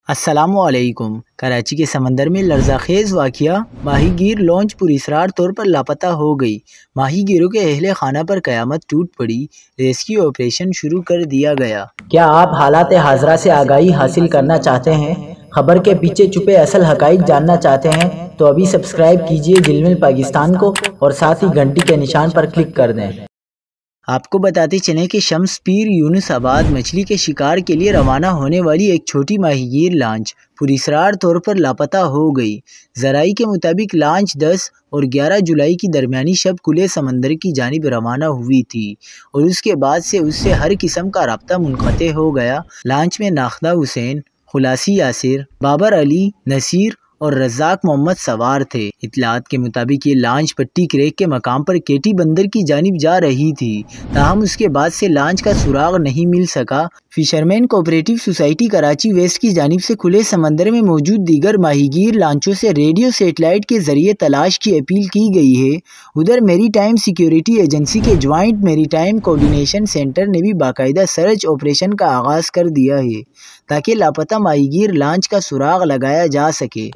السلام علیکم۔ کراچی کے سمندر میں لرزہ خیز واقعہ، ماہی گیر لانچ پراسرار طور پر لاپتہ ہو گئی۔ ماہی گیروں کے اہل خانہ پر قیامت ٹوٹ پڑی، ریسکیو آپریشن شروع کر دیا گیا۔ کیا آپ حالات حاضرہ سے آگاہی حاصل کرنا چاہتے ہیں؟ خبر کے پیچھے چھپے اصل حقائق جاننا چاہتے ہیں تو ابھی سبسکرائب کیجئے دل مل پاکستان کو اور ساتھ ہی گھنٹی کے نشان پر کلک کر دیں۔ آپ کو بتاتے چلیں کہ شمس پیر یونس آباد مچھلی کے شکار کے لیے روانہ ہونے والی ایک چھوٹی ماہی گیر لانچ پراسرار طور پر لاپتہ ہو گئی۔ ذرائع کے مطابق لانچ 10 اور 11 جولائی کی درمیانی شب کھلے سمندر کی جانب روانہ ہوئی تھی اور اس کے بعد سے اس سے ہر قسم کا رابطہ منقطع ہو گیا۔ لانچ میں ناخدہ حسین، خلاصی یاسر، بابر علی، نصیر اور رزاق محمد سوار تھے۔ اطلاعات کے مطابق یہ لانچ پٹی کریک کے مقام پر کیٹی بندر کی جانب جا رہی تھی، تاہم اس کے بعد سے لانچ کا سراغ نہیں مل سکا۔ Fisherman cooperative society Karachi west کی جانب سے کھلے سمندر میں موجود دیگر ماہی گیر لانچوں سے ریڈیو سیٹلائٹ کے ذریعے تلاش کی اپیل کی گئی ہے۔ ادھر میری ٹائم سیکیورٹی ایجنسی کے جوائنٹ میری ٹائم کوآرڈینیشن سینٹر نے بھی باقاعدہ سرچ آپریشن کا آغاز کر دیا ہے تاکہ لاپتہ ماہی گیر لانچ کا سراغ لگایا جا سکے۔